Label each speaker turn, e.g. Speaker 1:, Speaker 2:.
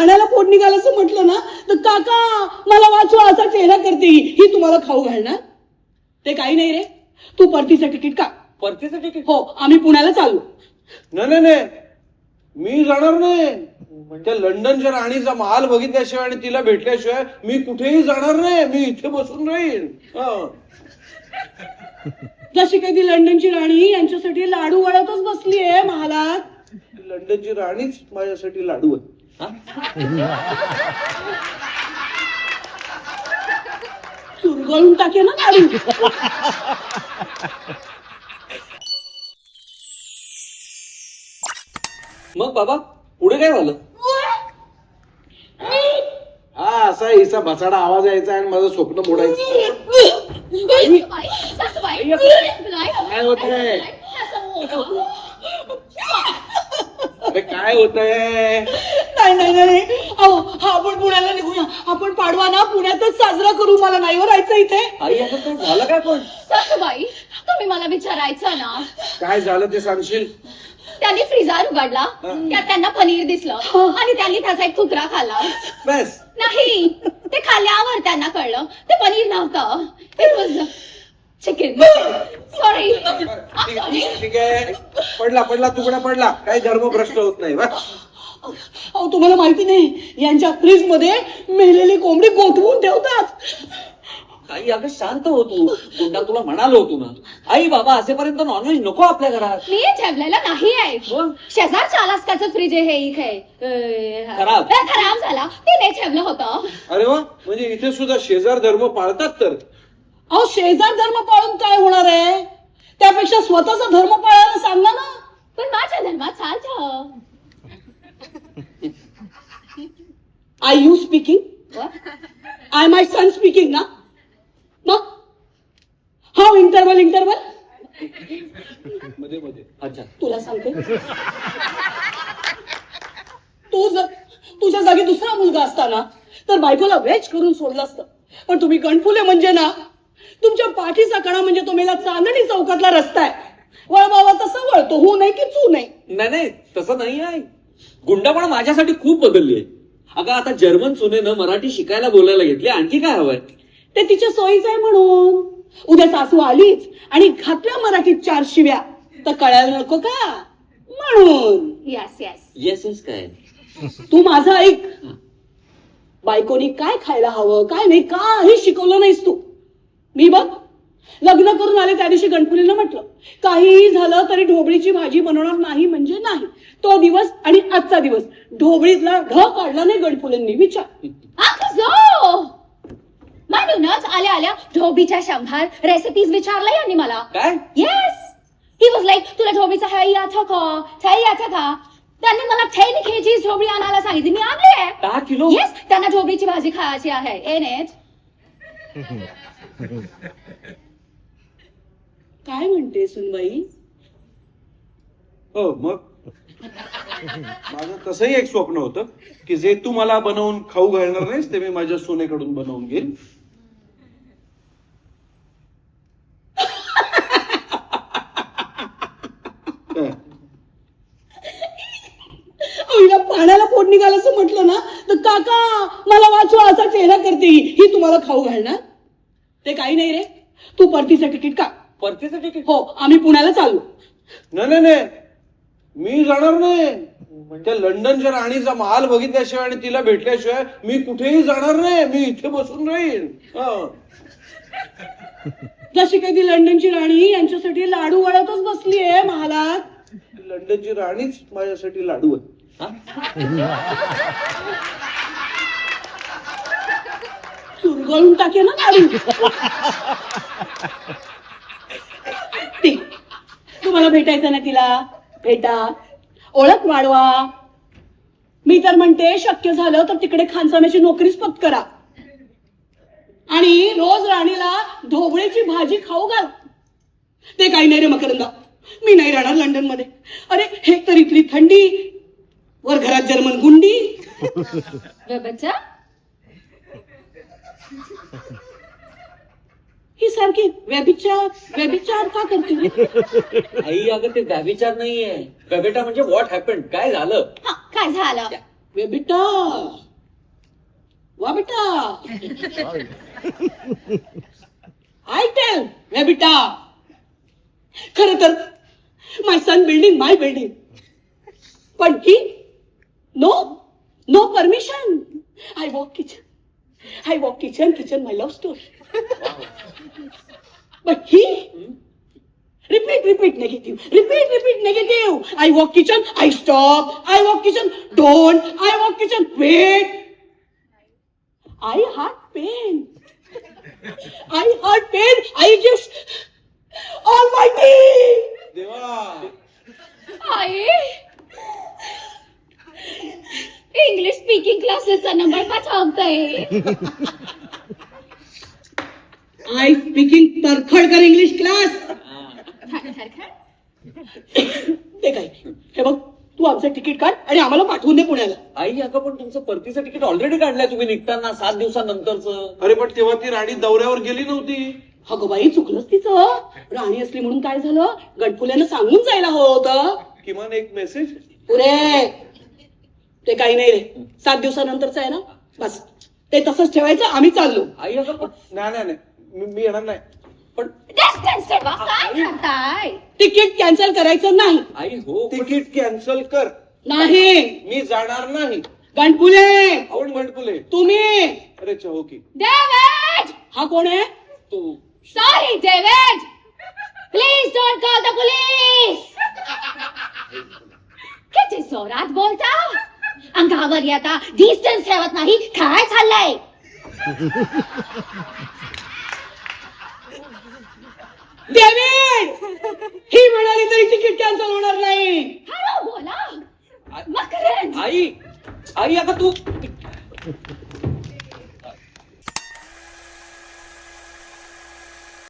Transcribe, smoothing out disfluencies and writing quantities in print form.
Speaker 1: पाण्याला फोड निघाल असं म्हटलं ना तर काका मला वाचवा असा चेहरा करते ही तुम्हाला खाऊ घालणार. ते काही नाही रे, तू परतीचं तिकीट का.
Speaker 2: परतीचं तिकीट?
Speaker 1: हो, आम्ही पुण्याला चाललो.
Speaker 3: नाही, मी जाणार नाही. त्या लंडनच्या राणीचा महाल बघितल्याशिवाय आणि तिला भेटल्याशिवाय मी कुठेही जाणार नाही. मी इथे बसून राहीन.
Speaker 1: जशी काही ती लंडनची राणी यांच्यासाठी लाडू वळतच बसलीये महालात.
Speaker 3: लंडनची राणीच माझ्यासाठी लाडू आहे.
Speaker 1: चुरगळून टाके ना लाडू.
Speaker 2: मग बाबा पुढे काय झालं?
Speaker 3: हा असा हिचा बसाडा आवाज यायचा आणि माझं स्वप्न मोडायचं. काय होतंय? अरे काय होतंय?
Speaker 1: नाही अहो, आपण पुण्याला निघूया. आपण पाडवा ना पुण्यातच साजरा करू. मला नाही राहायचं इथे.
Speaker 2: आई आता काय झालं काय पण?
Speaker 4: सासूबाई तुम्ही मला विचारायचं ना.
Speaker 3: काय झालं ते सांगशील?
Speaker 4: त्यांनी फ्रीजार उघडला, त्यात त्यांना पनीर दिसलं आणि त्यांनी त्याचा एक तुकडा खाल्ला.
Speaker 3: बस.
Speaker 4: नाही, ते खाल्ल्यावर त्यांना कळलं ते पनीर नव्हतं, इट वॉज चिकन. सॉरी.
Speaker 3: ठीक आहे. पडला तुकडा पडला. काही धर्म भ्रष्ट होत नाही.
Speaker 1: अहो तुम्हाला माहिती नाही, यांच्या फ्रीज मध्ये मेलेली कोंबडी गोठवून ठेवतात.
Speaker 2: आई अगं शांत होतो. गुंडा तुला म्हणालो होतो ना, आई बाबा असेपर्यंत नॉनव्हेज नको आपल्या घरात.
Speaker 4: मी ठेवलेलं नाही आहे. शेजारच्या अलास्काचं फ्रीज आहे हे इथे खराब झाला, तिने ठेवलं होतं.
Speaker 3: अरे वा, म्हणजे इथे सुद्धा शेजार धर्म पाळतात तर.
Speaker 1: अहो शेजार धर्म पाळून काय होणार आहे, त्यापेक्षा स्वतःचा धर्म पाळायला सांगा ना.
Speaker 4: पण माझ्या धर्मात चालतं.
Speaker 1: I you speaking? I my son speaking ना. मग हाव इंटरवल
Speaker 3: मध्ये
Speaker 2: अच्छा
Speaker 1: तुला सांगते, तू जर तुझ्या जागी दुसरा मुलगा असताना तर बायकोला वेज करून सोडलं असतं. पण तुम्ही गणफुले म्हणजे ना, तुमच्या पाठीचा कणा म्हणजे तो मेला चांदणी चौकातला रस्ता आहे. वळवावा तसा वळतो, हो नाही की चू नाही.
Speaker 2: नाही तसं नाही आहे. गुंडा पण माझ्यासाठी खूप बदलली आहे. अगं आता जर्मन सुनेनं मराठी शिकायला बोलायला घेतली, आणखी काय हवंय?
Speaker 1: ते तिच्या सोयीचं आहे म्हणून. उद्या सासू आलीच आणि घातल्या मराठीत 4 शिव्या तर कळायला नको का म्हणून.
Speaker 4: येस
Speaker 2: येस काय?
Speaker 1: तू माझं ऐक. बायकोनी काय खायला हवं काय नाही काही शिकवलं नाहीस तू. मी बघ लग्न करून आले त्या दिवशी गणपुरीला म्हटलं काही झालं तरी ढोबळीची भाजी बनवणार नाही म्हणजे नाही. तो दिवस आणि आजचा दिवस ढोबळीतला ढ काढला नाही गणपुलेंनी. विचार.
Speaker 4: म्हणूनच आल्या ढोबीच्या 100 रेसिपीज विचारल्या यांनी मला.
Speaker 2: काय?
Speaker 4: येस, ही वॉज लाईक तुला ढोबीचा हे याचं का. त्यांनी मला 10 kg ढोबळी आणायला सांगितली. मी आणली आहे
Speaker 2: 10 किलो.
Speaker 4: येस, त्यांना ढोबळीची भाजी खायची आहे. एनेट
Speaker 1: काय म्हणते सुनबाई?
Speaker 3: हो मग माझं तसंही एक स्वप्न होतं की जे तू मला बनवून खाऊ घालणार नाहीस ते मी माझ्या सुनेकडून बनवून घेईन.
Speaker 1: हिला पाण्याला फोड निघाल असं म्हटलं ना तर काका मला वाचवा असा चेहरा करते ही तुम्हाला खाऊ घालणार. ते काही नाही रे, तू परतीचं तिकीट का.
Speaker 2: परतीचं तिकीट?
Speaker 1: हो, आम्ही पुण्याला चाललो.
Speaker 3: नाही, मी जाणार नाही. त्या लंडनच्या राणीचा महाल बघितल्याशिवाय आणि तिला भेटल्याशिवाय मी कुठेही जाणार नाही. मी इथे बसून राहीन.
Speaker 1: जशी काही ती लंडनची राणी यांच्यासाठी लाडू वळतच बसलीये महालात.
Speaker 3: लंडनची राणीच माझ्यासाठी लाडू आहे.
Speaker 1: चुरगळून टाके ना लाडू. तुम्हाला भेटायचं ना तिला, भेटा, ओळख वाढवा. मी तर म्हणते शक्य झालं तर तिकडे खानसाम्याची नोकरीच पत्करा आणि रोज राणीला ढोबळीची भाजी खाऊ घाल. ते काही नाही रे मकरंदा, मी नाही राहणार लंडन मध्ये. अरे हे तर इथली थंडी, वर घरात जर्मन गुंडी.
Speaker 4: बच्चा
Speaker 1: ही सारखी व्यभिचार का करते?
Speaker 2: आई अगं ते व्यभिचार नाहीये. गबेटा म्हणजे व्हॉट हॅपन्ड, काय झालं?
Speaker 4: काय झालं?
Speaker 1: वे बेटा वा बेटा आय टेल वे बेटा खरं तर my son building my building पण he no permission I walk kitchen my love story but he repeat negative I walk kitchen I stop I walk kitchen don't I walk kitchen wait I heart pain I just almighty
Speaker 3: देवा
Speaker 4: आई English speaking क्लासेसचा number पाठवतोय.
Speaker 1: I speaking Tarkhadkar English class ते काय हे बघ तू आमचं ticket काढ आणि आम्हाला पाठवून दे पुण्याला.
Speaker 2: आई अगं पण तुमचं परतीचं तिकीट ऑलरेडी काढलंय तुम्ही निघताना 7 दिवसानंतरचं.
Speaker 3: अरे पण तेव्हा ती राणी दौऱ्यावर गेली नव्हती.
Speaker 1: अगं बाई चुकलंच तिचं. राणी असली म्हणून काय झालं गणपुल्यानं सांगून जायला हवं होतं.
Speaker 3: किमान एक मेसेज.
Speaker 1: पुरे ते काही नाही रे 7 दिवसानंतरच आहे ना बस ते तसंच ठेवायचं आम्ही चाललो.
Speaker 2: आई अगं पण
Speaker 3: नाही मी येणार नाही.
Speaker 2: पण
Speaker 4: डिस्टन्स ठेवा काय करताय.
Speaker 1: तिकीट कॅन्सल करायचं नाही.
Speaker 2: आई हो पण-
Speaker 3: तिकीट कॅन्सल कर.
Speaker 1: नाही
Speaker 3: मी जाणार नाही.
Speaker 1: गणपुले
Speaker 3: कोण म्हणपुले?
Speaker 1: तुम्ही.
Speaker 3: अरे चौकी.
Speaker 4: डेव्हिड
Speaker 1: हा कोण आहे?
Speaker 2: तू
Speaker 4: sorry David please don't call the police. किती जोरात बोलता अंगावर येता डिस्टन्स ठेवत नाही काय चाललंय.
Speaker 1: डेव्हिड ही म्हणाली तरी तिकीट कॅन्सल होणार नाही.
Speaker 4: हॅलो बोला मकरंद.
Speaker 2: आई अगं तू